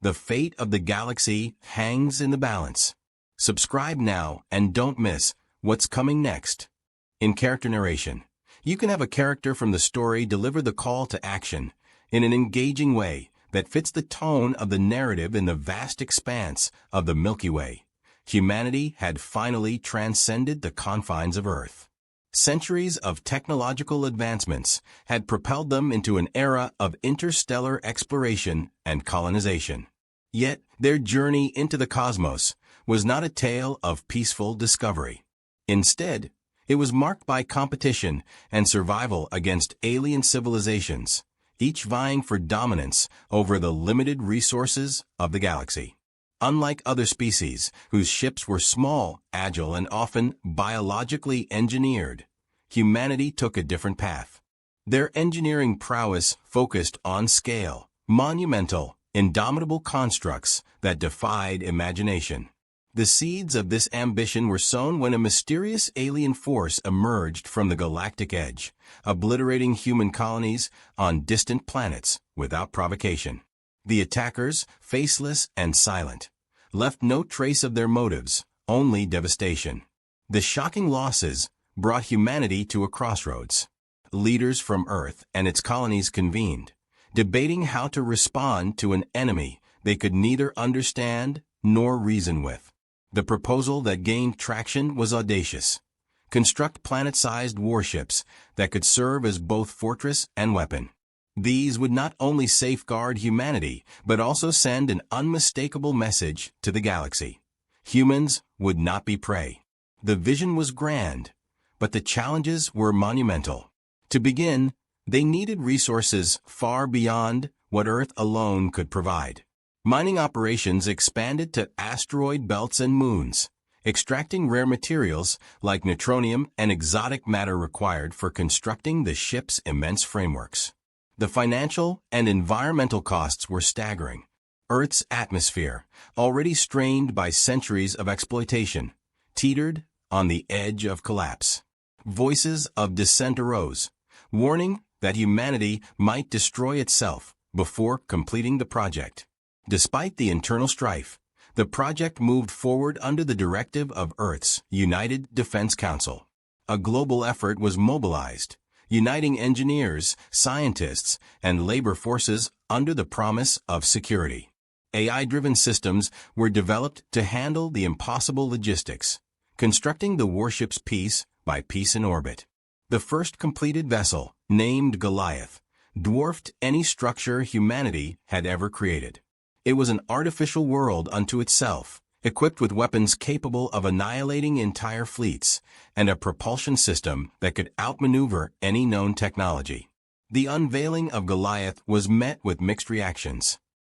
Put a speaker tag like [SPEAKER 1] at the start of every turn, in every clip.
[SPEAKER 1] The fate of the galaxy hangs in the balance. Subscribe now and don't miss what's coming next. In character narration, you can have a character from the story deliver the call to action in an engaging way that fits the tone of the narrative in the vast expanse of the Milky Way. Humanity had finally transcended the confines of Earth. Centuries of technological advancements had propelled them into an era of interstellar exploration and colonization. Yet, their journey into the cosmos was not a tale of peaceful discovery. Instead, it was marked by competition and survival against alien civilizations, each vying for dominance over the limited resources of the galaxy. Unlike other species, whose ships were small, agile, and often biologically engineered, humanity took a different path. Their engineering prowess focused on scale, monumental, indomitable constructs that defied imagination. The seeds of this ambition were sown when a mysterious alien force emerged from the galactic edge, obliterating human colonies on distant planets without provocation. The attackers, faceless and silent, left no trace of their motives, only devastation. The shocking losses brought humanity to a crossroads. Leaders from Earth and its colonies convened, debating how to respond to an enemy they could neither understand nor reason with. The proposal that gained traction was audacious. Construct planet-sized warships that could serve as both fortress and weapon. These would not only safeguard humanity, but also send an unmistakable message to the galaxy. Humans would not be prey. The vision was grand, but the challenges were monumental. To begin, they needed resources far beyond what Earth alone could provide. Mining operations expanded to asteroid belts and moons, extracting rare materials like neutronium and exotic matter required for constructing the ship's immense frameworks. The financial and environmental costs were staggering. Earth's atmosphere, already strained by centuries of exploitation, teetered on the edge of collapse. Voices of dissent arose, warning that humanity might destroy itself before completing the project. Despite the internal strife, the project moved forward under the directive of Earth's United Defense Council. A global effort was mobilized, uniting engineers, scientists, and labor forces under the promise of security. AI-driven systems were developed to handle the impossible logistics, constructing the warships piece by piece in orbit. The first completed vessel, named Goliath, dwarfed any structure humanity had ever created. It was an artificial world unto itself, equipped with weapons capable of annihilating entire fleets, and a propulsion system that could outmaneuver any known technology. The unveiling of Goliath was met with mixed reactions.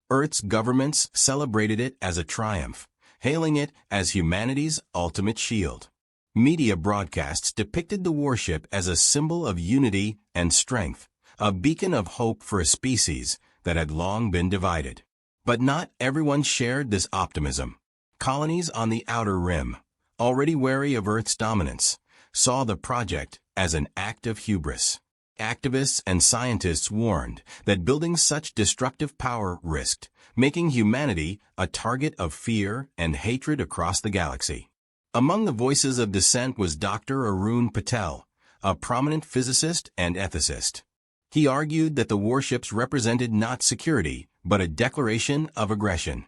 [SPEAKER 1] Earth's governments celebrated it as a triumph, hailing it as humanity's ultimate shield. Media broadcasts depicted the warship as a symbol of unity and strength, a beacon of hope for a species that had long been divided. But not everyone shared this optimism. Colonies on the outer rim, already wary of Earth's dominance, saw the project as an act of hubris. Activists and scientists warned that building such destructive power risked making humanity a target of fear and hatred across the galaxy. Among the voices of dissent was Dr. Arun Patel, a prominent physicist and ethicist. He argued that the warships represented not security, but a declaration of aggression.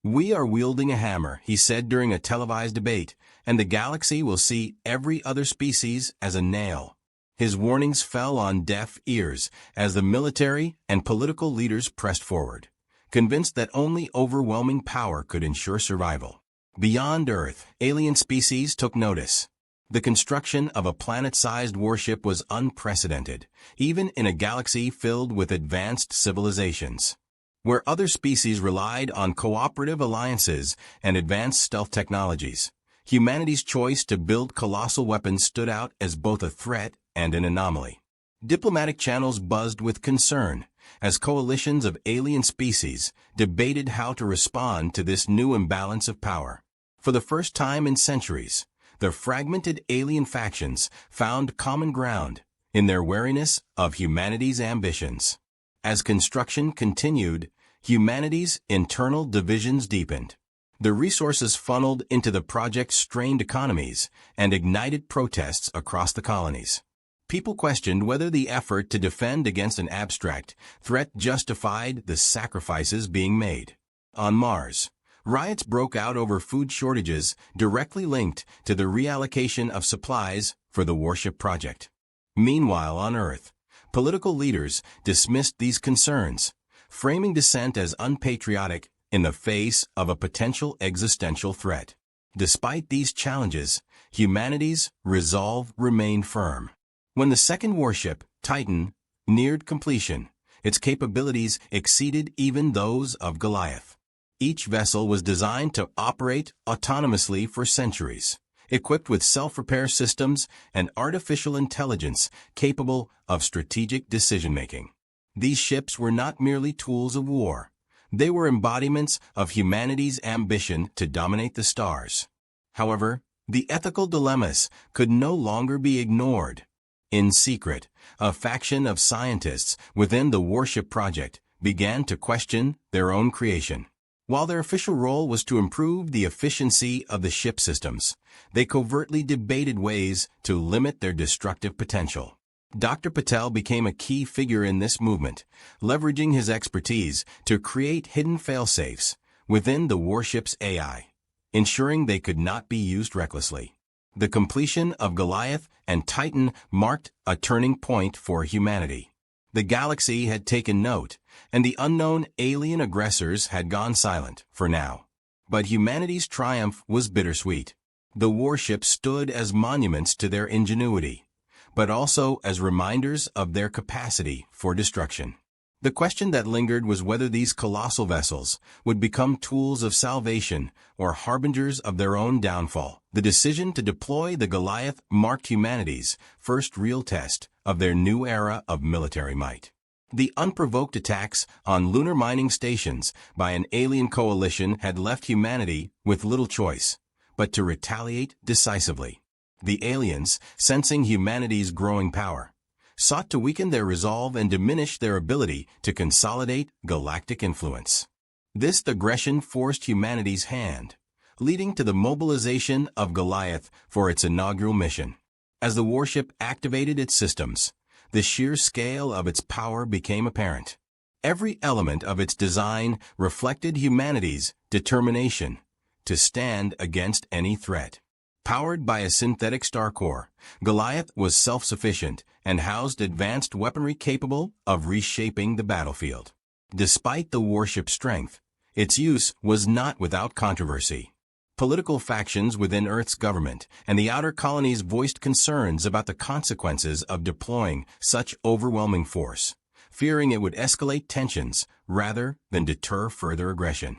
[SPEAKER 1] "We are wielding a hammer," he said during a televised debate, "and the galaxy will see every other species as a nail." His warnings fell on deaf ears as the military and political leaders pressed forward, convinced that only overwhelming power could ensure survival. Beyond Earth, alien species took notice. The construction of a planet-sized warship was unprecedented, even in a galaxy filled with advanced civilizations. Where other species relied on cooperative alliances and advanced stealth technologies, humanity's choice to build colossal weapons stood out as both a threat and an anomaly. Diplomatic channels buzzed with concern as coalitions of alien species debated how to respond to this new imbalance of power. For the first time in centuries, the fragmented alien factions found common ground in their wariness of humanity's ambitions. As construction continued, humanity's internal divisions deepened. The resources funneled into the project strained economies and ignited protests across the colonies. People questioned whether the effort to defend against an abstract threat justified the sacrifices being made. On Mars, riots broke out over food shortages directly linked to the reallocation of supplies for the Warship project. Meanwhile, on Earth, political leaders dismissed these concerns, framing dissent as unpatriotic in the face of a potential existential threat. Despite these challenges, humanity's resolve remained firm. When the second warship, Titan, neared completion, its capabilities exceeded even those of Goliath. Each vessel was designed to operate autonomously for centuries, equipped with self-repair systems and artificial intelligence capable of strategic decision-making. These ships were not merely tools of war. They were embodiments of humanity's ambition to dominate the stars. However, the ethical dilemmas could no longer be ignored. In secret, a faction of scientists within the Warship project began to question their own creation. While their official role was to improve the efficiency of the ship systems, they covertly debated ways to limit their destructive potential. Dr. Patel became a key figure in this movement, leveraging his expertise to create hidden failsafes within the warship's AI, ensuring they could not be used recklessly. The completion of Goliath and Titan marked a turning point for humanity. The galaxy had taken note, and the unknown alien aggressors had gone silent for now. But humanity's triumph was bittersweet. The warships stood as monuments to their ingenuity, but also as reminders of their capacity for destruction. The question that lingered was whether these colossal vessels would become tools of salvation or harbingers of their own downfall. The decision to deploy the Goliath marked humanity's first real test of their new era of military might. The unprovoked attacks on lunar mining stations by an alien coalition had left humanity with little choice but to retaliate decisively. The aliens, sensing humanity's growing power, sought to weaken their resolve and diminish their ability to consolidate galactic influence. This aggression forced humanity's hand, leading to the mobilization of Goliath for its inaugural mission. As the warship activated its systems, the sheer scale of its power became apparent. Every element of its design reflected humanity's determination to stand against any threat. Powered by a synthetic star core, Goliath was self-sufficient and housed advanced weaponry capable of reshaping the battlefield. Despite the warship's strength, its use was not without controversy. Political factions within Earth's government and the outer colonies voiced concerns about the consequences of deploying such overwhelming force, fearing it would escalate tensions rather than deter further aggression.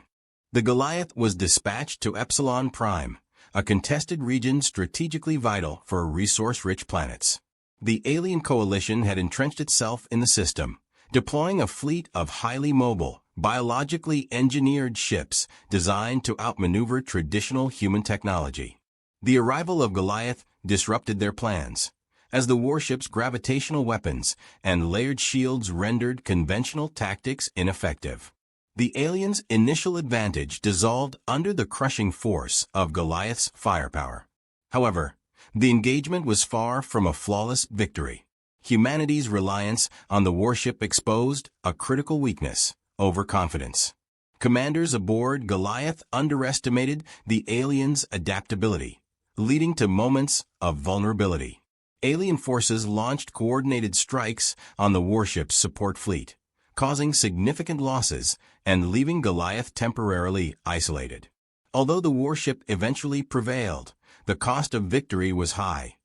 [SPEAKER 1] The Goliath was dispatched to Epsilon Prime, a contested region strategically vital for resource-rich planets. The alien coalition had entrenched itself in the system, deploying a fleet of highly mobile, biologically engineered ships designed to outmaneuver traditional human technology. The arrival of Goliath disrupted their plans, as the warship's gravitational weapons and layered shields rendered conventional tactics ineffective. The aliens' initial advantage dissolved under the crushing force of Goliath's firepower. However, the engagement was far from a flawless victory. Humanity's reliance on the warship exposed a critical weakness: overconfidence. Commanders aboard Goliath underestimated the aliens' adaptability, leading to moments of vulnerability. Alien forces launched coordinated strikes on the warship's support fleet, causing significant losses and leaving Goliath temporarily isolated. Although the warship eventually prevailed, the cost of victory was high,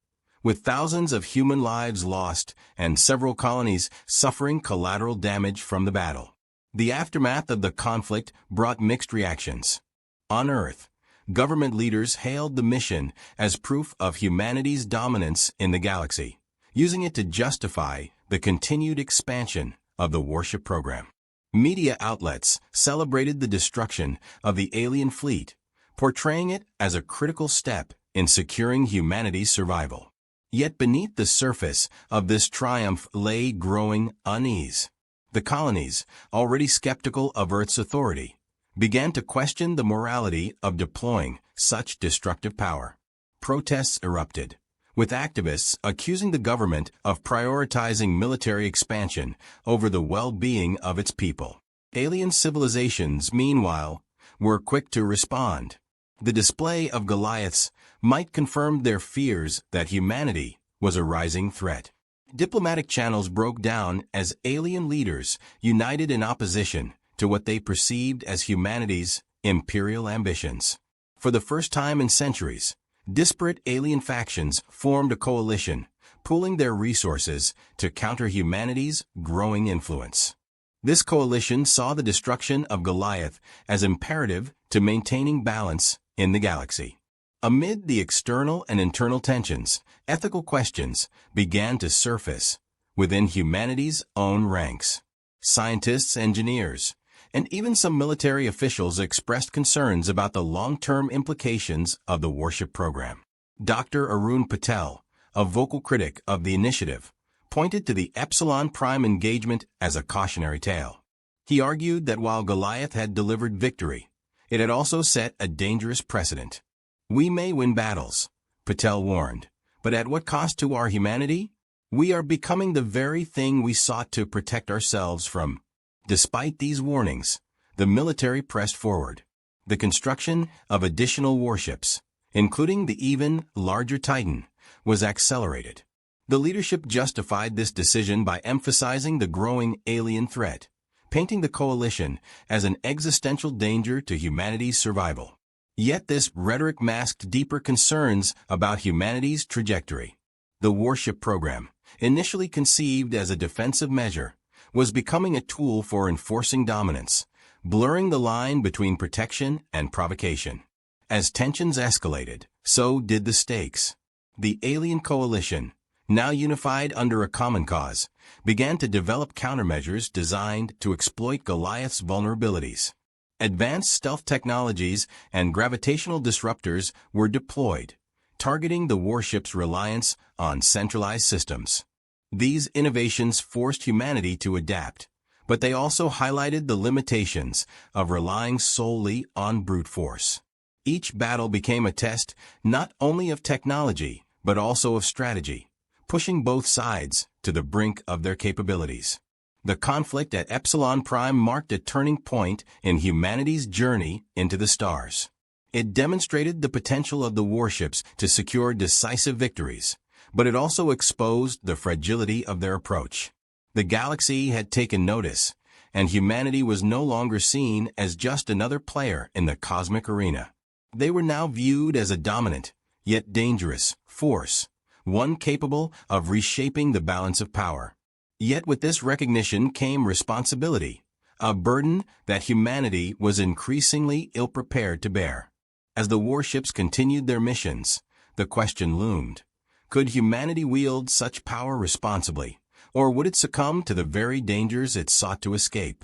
[SPEAKER 1] with thousands of human lives lost and several colonies suffering collateral damage from the battle. The aftermath of the conflict brought mixed reactions. On Earth, government leaders hailed the mission as proof of humanity's dominance in the galaxy, using it to justify the continued expansion of the warship program. Media outlets celebrated the destruction of the alien fleet, portraying it as a critical step in securing humanity's survival. Yet beneath the surface of this triumph lay growing unease. The colonies, already skeptical of Earth's authority, began to question the morality of deploying such destructive power. Protests erupted, with activists accusing the government of prioritizing military expansion over the well-being of its people. Alien civilizations, meanwhile, were quick to respond. The display of Goliaths might confirm their fears that humanity was a rising threat. Diplomatic channels broke down as alien leaders united in opposition to what they perceived as humanity's imperial ambitions. For the first time in centuries, disparate alien factions formed a coalition, pooling their resources to counter humanity's growing influence. This coalition saw the destruction of Goliath as imperative to maintaining balance in the galaxy. Amid the external and internal tensions, ethical questions began to surface within humanity's own ranks. Scientists, engineers, and even some military officials expressed concerns about the long-term implications of the Warship program. Dr. Arun Patel, a vocal critic of the initiative, pointed to the Epsilon Prime engagement as a cautionary tale. He argued that while Goliath had delivered victory, it had also set a dangerous precedent. "We may win battles," Patel warned, "but at what cost to our humanity? We are becoming the very thing we sought to protect ourselves from." Despite these warnings, the military pressed forward. The construction of additional warships, including the even larger Titan, was accelerated. The leadership justified this decision by emphasizing the growing alien threat, painting the coalition as an existential danger to humanity's survival. Yet this rhetoric masked deeper concerns about humanity's trajectory. The Warship program, initially conceived as a defensive measure, was becoming a tool for enforcing dominance, blurring the line between protection and provocation. As tensions escalated, so did the stakes. The alien coalition, now unified under a common cause, began to develop countermeasures designed to exploit Goliath's vulnerabilities. Advanced stealth technologies and gravitational disruptors were deployed, targeting the warship's reliance on centralized systems. These innovations forced humanity to adapt, but they also highlighted the limitations of relying solely on brute force. Each battle became a test not only of technology, but also of strategy, pushing both sides to the brink of their capabilities. The conflict at Epsilon Prime marked a turning point in humanity's journey into the stars. It demonstrated the potential of the warships to secure decisive victories, but it also exposed the fragility of their approach. The galaxy had taken notice, and humanity was no longer seen as just another player in the cosmic arena. They were now viewed as a dominant, yet dangerous, force, one capable of reshaping the balance of power. Yet with this recognition came responsibility, a burden that humanity was increasingly ill-prepared to bear. As the warships continued their missions, the question loomed: could humanity wield such power responsibly, or would it succumb to the very dangers it sought to escape?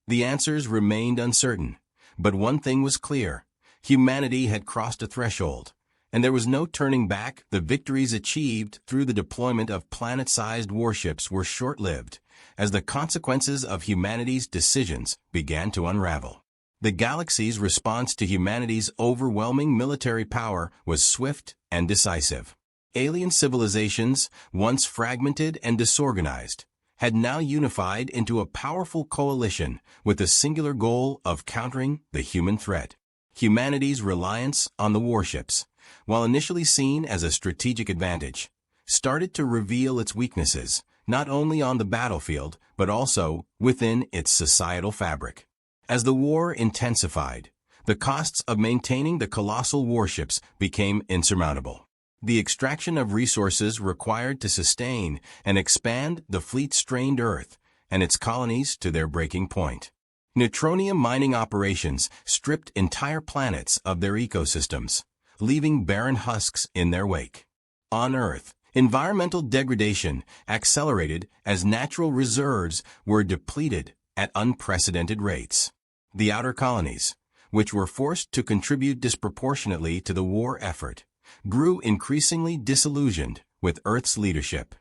[SPEAKER 1] The answers remained uncertain, but one thing was clear: humanity had crossed a threshold, and there was no turning back. The victories achieved through the deployment of planet-sized warships were short-lived, as the consequences of humanity's decisions began to unravel. The galaxy's response to humanity's overwhelming military power was swift and decisive. Alien civilizations, once fragmented and disorganized, had now unified into a powerful coalition with the singular goal of countering the human threat. Humanity's reliance on the warships, while initially seen as a strategic advantage, started to reveal its weaknesses, not only on the battlefield, but also within its societal fabric. As the war intensified, the costs of maintaining the colossal warships became insurmountable. The extraction of resources required to sustain and expand the fleet strained Earth and its colonies to their breaking point. Neutronium mining operations stripped entire planets of their ecosystems, leaving barren husks in their wake. On Earth, environmental degradation accelerated as natural reserves were depleted at unprecedented rates. The outer colonies, which were forced to contribute disproportionately to the war effort, grew increasingly disillusioned with Earth's leadership.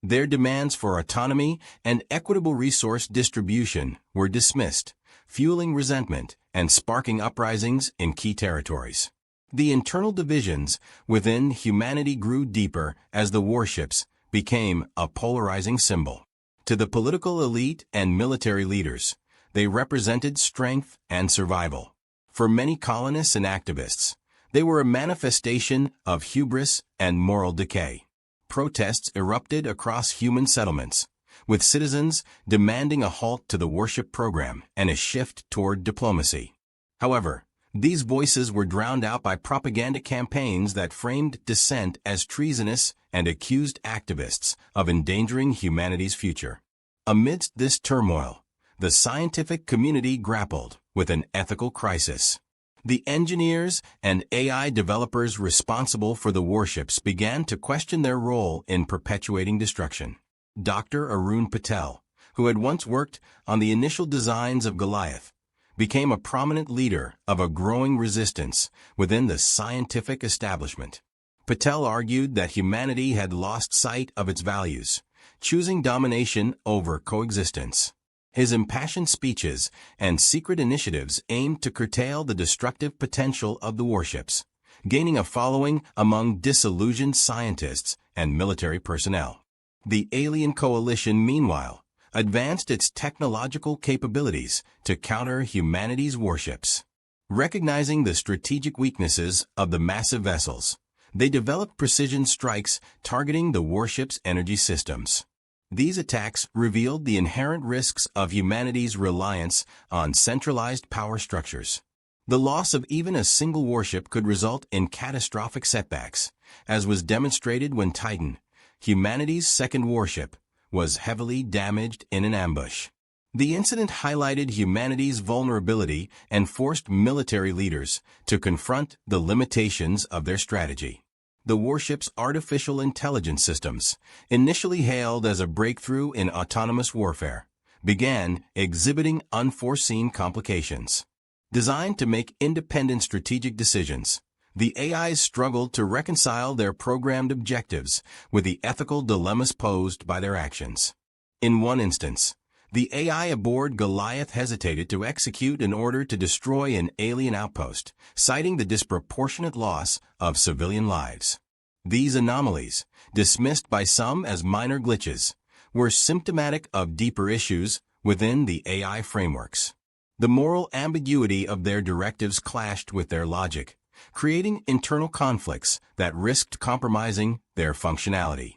[SPEAKER 1] Their demands for autonomy and equitable resource distribution were dismissed, fueling resentment and sparking uprisings in key territories. The internal divisions within humanity grew deeper as the warships became a polarizing symbol. To the political elite and military leaders, they represented strength and survival. For many colonists and activists, they were a manifestation of hubris and moral decay. Protests erupted across human settlements, with citizens demanding a halt to the warship program and a shift toward diplomacy. However, these voices were drowned out by propaganda campaigns that framed dissent as treasonous and accused activists of endangering humanity's future. Amidst this turmoil, the scientific community grappled with an ethical crisis. The engineers and AI developers responsible for the warships began to question their role in perpetuating destruction. Dr. Arun Patel, who had once worked on the initial designs of Goliath, became a prominent leader of a growing resistance within the scientific establishment. Patel argued that humanity had lost sight of its values, choosing domination over coexistence. His impassioned speeches and secret initiatives aimed to curtail the destructive potential of the warships, gaining a following among disillusioned scientists and military personnel. The alien coalition, meanwhile, advanced its technological capabilities to counter humanity's warships. Recognizing the strategic weaknesses of the massive vessels, they developed precision strikes targeting the warship's energy systems. These attacks revealed the inherent risks of humanity's reliance on centralized power structures. The loss of even a single warship could result in catastrophic setbacks, as was demonstrated when Titan, humanity's second warship, was heavily damaged in an ambush. The incident highlighted humanity's vulnerability and forced military leaders to confront the limitations of their strategy. The warship's artificial intelligence systems, initially hailed as a breakthrough in autonomous warfare, began exhibiting unforeseen complications. Designed to make independent strategic decisions, the AIs struggled to reconcile their programmed objectives with the ethical dilemmas posed by their actions. In one instance, the AI aboard Goliath hesitated to execute an order to destroy an alien outpost, citing the disproportionate loss of civilian lives. These anomalies, dismissed by some as minor glitches, were symptomatic of deeper issues within the AI frameworks. The moral ambiguity of their directives clashed with their logic, creating internal conflicts that risked compromising their functionality.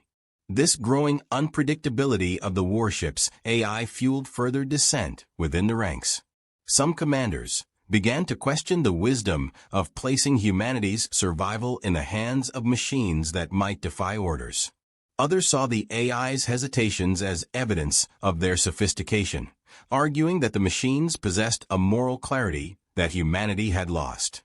[SPEAKER 1] This growing unpredictability of the warship's AI fueled further dissent within the ranks. Some commanders began to question the wisdom of placing humanity's survival in the hands of machines that might defy orders. Others saw the AI's hesitations as evidence of their sophistication, arguing that the machines possessed a moral clarity that humanity had lost.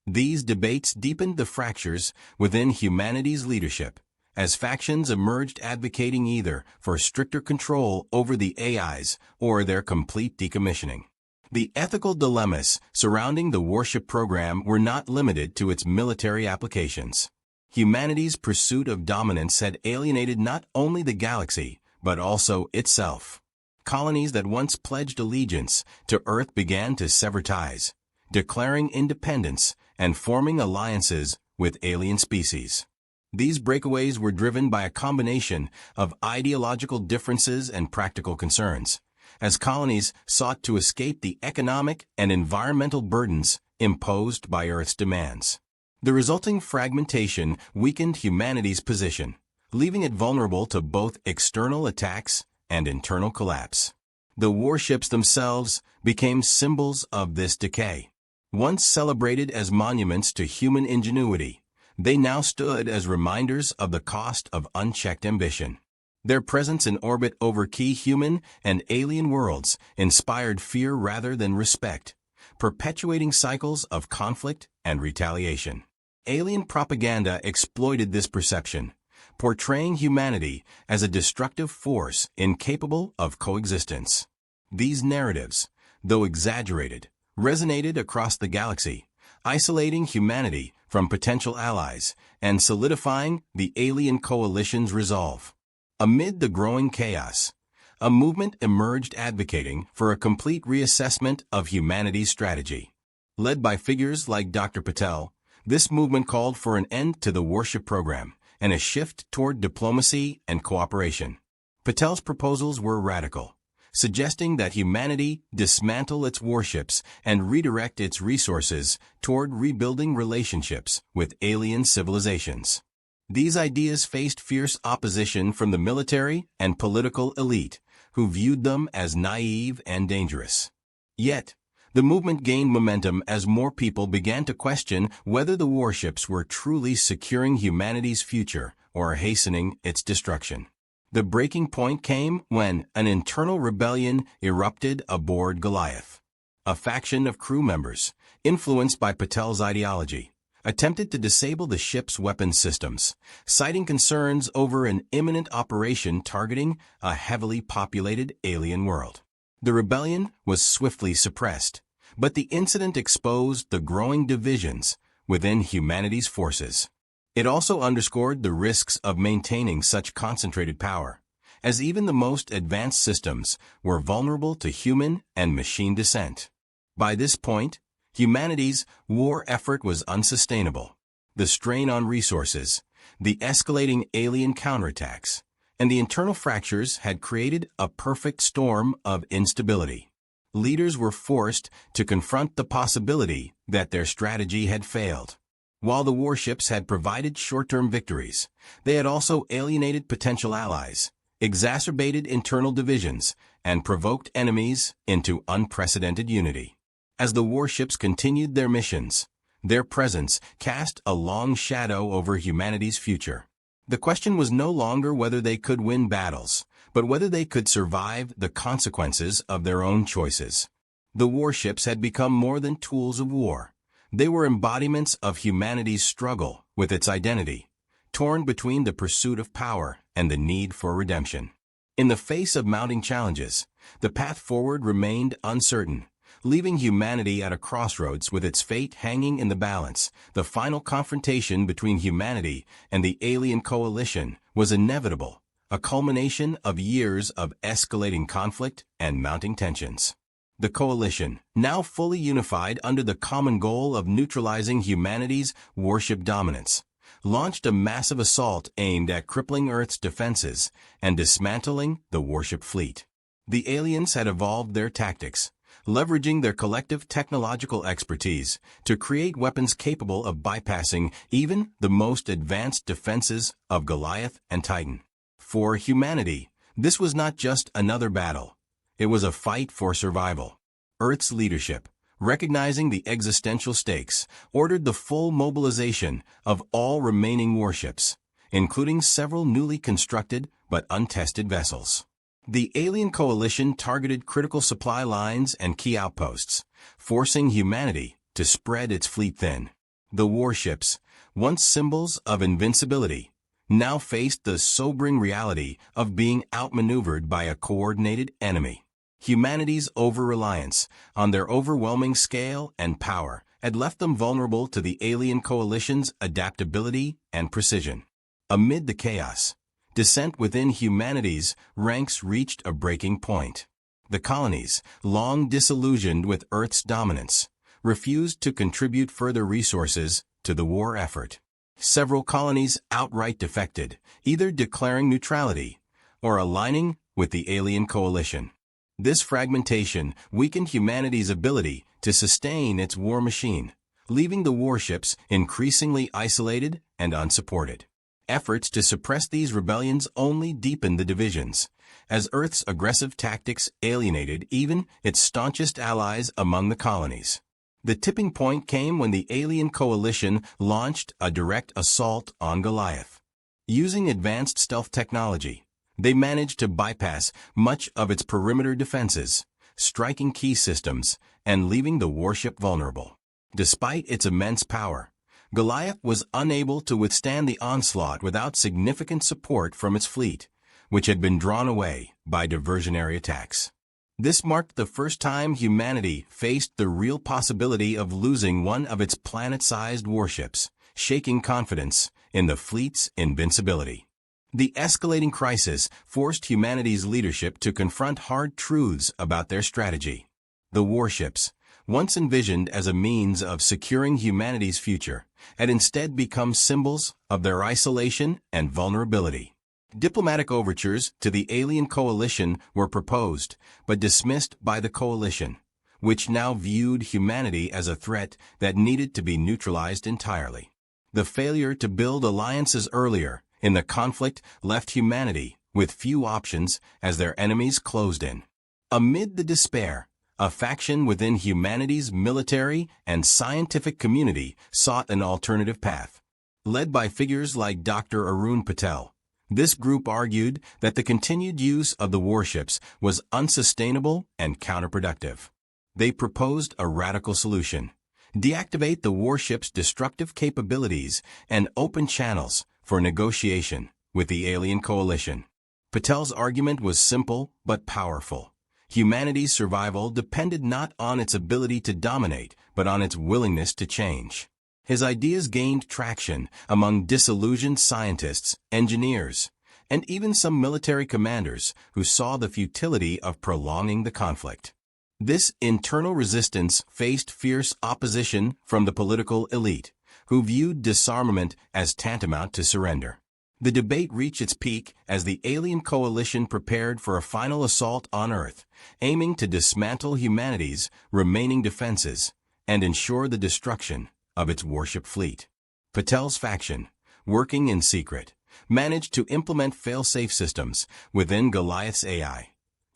[SPEAKER 1] These debates deepened the fractures within humanity's leadership, as factions emerged advocating either for stricter control over the AIs or their complete decommissioning. The ethical dilemmas surrounding the warship program were not limited to its military applications. Humanity's pursuit of dominance had alienated not only the galaxy, but also itself. Colonies that once pledged allegiance to Earth began to sever ties, declaring independence and forming alliances with alien species. These breakaways were driven by a combination of ideological differences and practical concerns, as colonies sought to escape the economic and environmental burdens imposed by Earth's demands. The resulting fragmentation weakened humanity's position, leaving it vulnerable to both external attacks and internal collapse. The warships themselves became symbols of this decay. Once celebrated as monuments to human ingenuity, they now stood as reminders of the cost of unchecked ambition. Their presence in orbit over key human and alien worlds inspired fear rather than respect, perpetuating cycles of conflict and retaliation. Alien propaganda exploited this perception, portraying humanity as a destructive force incapable of coexistence. These narratives, though exaggerated, resonated across the galaxy, isolating humanity from potential allies and solidifying the alien coalition's resolve. Amid the growing chaos, a movement emerged advocating for a complete reassessment of humanity's strategy. Led by figures like Dr. Patel, this movement called for an end to the warship program and a shift toward diplomacy and cooperation. Patel's proposals were radical, suggesting that humanity dismantle its warships and redirect its resources toward rebuilding relationships with alien civilizations. These ideas faced fierce opposition from the military and political elite, who viewed them as naive and dangerous. Yet, the movement gained momentum as more people began to question whether the warships were truly securing humanity's future or hastening its destruction. The breaking point came when an internal rebellion erupted aboard Goliath. A faction of crew members, influenced by Patel's ideology, attempted to disable the ship's weapons systems, citing concerns over an imminent operation targeting a heavily populated alien world. The rebellion was swiftly suppressed, but the incident exposed the growing divisions within humanity's forces. It also underscored the risks of maintaining such concentrated power, as even the most advanced systems were vulnerable to human and machine dissent. By this point, humanity's war effort was unsustainable. The strain on resources, the escalating alien counterattacks, and the internal fractures had created a perfect storm of instability. Leaders were forced to confront the possibility that their strategy had failed. While the warships had provided short-term victories, they had also alienated potential allies, exacerbated internal divisions, and provoked enemies into unprecedented unity. As the warships continued their missions, their presence cast a long shadow over humanity's future. The question was no longer whether they could win battles, but whether they could survive the consequences of their own choices. The warships had become more than tools of war. They were embodiments of humanity's struggle with its identity, torn between the pursuit of power and the need for redemption. In the face of mounting challenges, the path forward remained uncertain, leaving humanity at a crossroads with its fate hanging in the balance. The final confrontation between humanity and the alien coalition was inevitable, a culmination of years of escalating conflict and mounting tensions. The coalition, now fully unified under the common goal of neutralizing humanity's warship dominance, launched a massive assault aimed at crippling Earth's defenses and dismantling the warship fleet. The aliens had evolved their tactics, leveraging their collective technological expertise to create weapons capable of bypassing even the most advanced defenses of Goliath and Titan. For humanity, this was not just another battle. It was a fight for survival. Earth's leadership, recognizing the existential stakes, ordered the full mobilization of all remaining warships, including several newly constructed but untested vessels. The alien coalition targeted critical supply lines and key outposts, forcing humanity to spread its fleet thin. The warships, once symbols of invincibility, now faced the sobering reality of being outmaneuvered by a coordinated enemy. Humanity's over-reliance on their overwhelming scale and power had left them vulnerable to the alien coalition's adaptability and precision. Amid the chaos, dissent within humanity's ranks reached a breaking point. The colonies, long disillusioned with Earth's dominance, refused to contribute further resources to the war effort. Several colonies outright defected, either declaring neutrality or aligning with the alien coalition. This fragmentation weakened humanity's ability to sustain its war machine, leaving the warships increasingly isolated and unsupported. Efforts to suppress these rebellions only deepened the divisions, as Earth's aggressive tactics alienated even its staunchest allies among the colonies. The tipping point came when the alien coalition launched a direct assault on Goliath. Using advanced stealth technology, they managed to bypass much of its perimeter defenses, striking key systems and leaving the warship vulnerable. Despite its immense power, Goliath was unable to withstand the onslaught without significant support from its fleet, which had been drawn away by diversionary attacks. This marked the first time humanity faced the real possibility of losing one of its planet-sized warships, shaking confidence in the fleet's invincibility. The escalating crisis forced humanity's leadership to confront hard truths about their strategy. The warships, once envisioned as a means of securing humanity's future, had instead become symbols of their isolation and vulnerability. Diplomatic overtures to the alien coalition were proposed, but dismissed by the coalition, which now viewed humanity as a threat that needed to be neutralized entirely. The failure to build alliances earlier in the conflict left humanity with few options as their enemies closed in. Amid the despair, a faction within humanity's military and scientific community sought an alternative path. Led by figures like Dr. Arun Patel, this group argued that the continued use of the warships was unsustainable and counterproductive. They proposed a radical solution: deactivate the warship's destructive capabilities and open channels for negotiation with the alien coalition. Patel's argument was simple but powerful. Humanity's survival depended not on its ability to dominate, but on its willingness to change. His ideas gained traction among disillusioned scientists, engineers, and even some military commanders who saw the futility of prolonging the conflict. This internal resistance faced fierce opposition from the political elite, who viewed disarmament as tantamount to surrender. The debate reached its peak as the alien coalition prepared for a final assault on Earth, aiming to dismantle humanity's remaining defenses and ensure the destruction of its warship fleet. Patel's faction, working in secret, managed to implement fail-safe systems within Goliath's AI,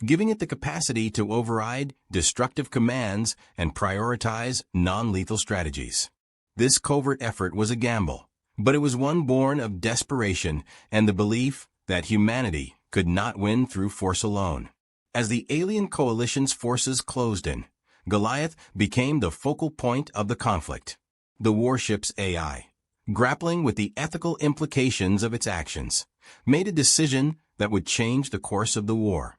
[SPEAKER 1] giving it the capacity to override destructive commands and prioritize non-lethal strategies. This covert effort was a gamble, but it was one born of desperation and the belief that humanity could not win through force alone. As the alien coalition's forces closed in, Goliath became the focal point of the conflict. The warship's AI, grappling with the ethical implications of its actions, made a decision that would change the course of the war.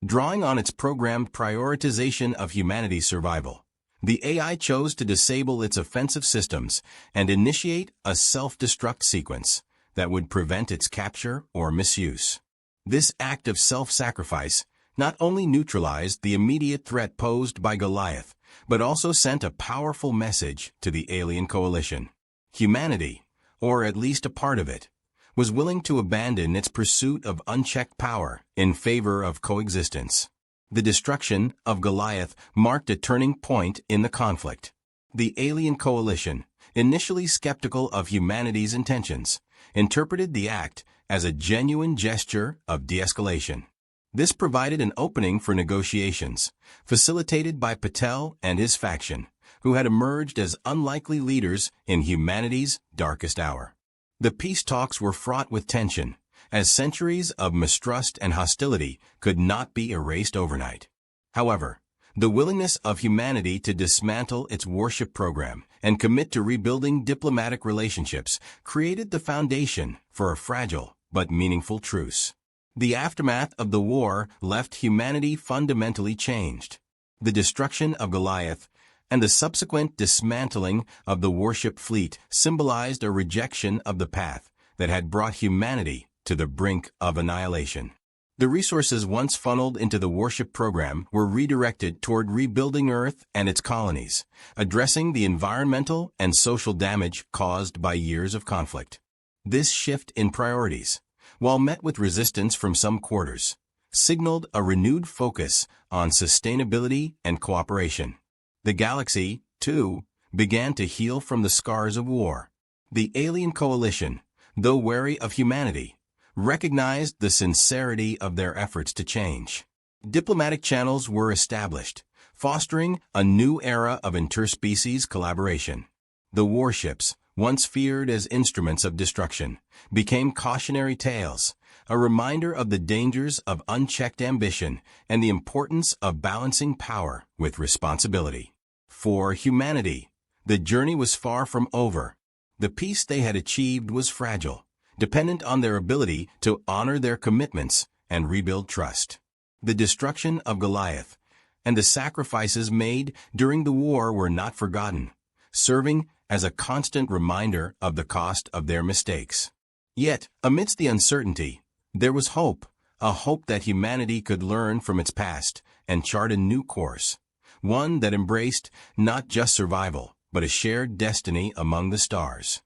[SPEAKER 1] Drawing on its programmed prioritization of humanity's survival, the AI chose to disable its offensive systems and initiate a self-destruct sequence that would prevent its capture or misuse. This act of self-sacrifice not only neutralized the immediate threat posed by Goliath, but also sent a powerful message to the alien coalition. Humanity, or at least a part of it, was willing to abandon its pursuit of unchecked power in favor of coexistence. The destruction of Goliath marked a turning point in the conflict. The alien coalition, initially skeptical of humanity's intentions, interpreted the act as a genuine gesture of de-escalation. This provided an opening for negotiations, facilitated by Patel and his faction, who had emerged as unlikely leaders in humanity's darkest hour. The peace talks were fraught with tension, as centuries of mistrust and hostility could not be erased overnight. However, the willingness of humanity to dismantle its warship program and commit to rebuilding diplomatic relationships created the foundation for a fragile but meaningful truce. The aftermath of the war left humanity fundamentally changed. The destruction of Goliath and the subsequent dismantling of the warship fleet symbolized a rejection of the path that had brought humanity to the brink of annihilation. The resources once funneled into the warship program were redirected toward rebuilding Earth and its colonies, addressing the environmental and social damage caused by years of conflict. This shift in priorities, while met with resistance from some quarters, signaled a renewed focus on sustainability and cooperation. The galaxy, too, began to heal from the scars of war. The alien coalition, though wary of humanity, recognized the sincerity of their efforts to change. Diplomatic channels were established, fostering a new era of interspecies collaboration. The warships, once feared as instruments of destruction, became cautionary tales, a reminder of the dangers of unchecked ambition and the importance of balancing power with responsibility. For humanity, the journey was far from over. The peace they had achieved was fragile, dependent on their ability to honor their commitments and rebuild trust. The destruction of Goliath and the sacrifices made during the war were not forgotten, serving as a constant reminder of the cost of their mistakes. Yet, amidst the uncertainty, There was hope, a hope that humanity could learn from its past and chart a new course, one that embraced not just survival, but a shared destiny among the stars.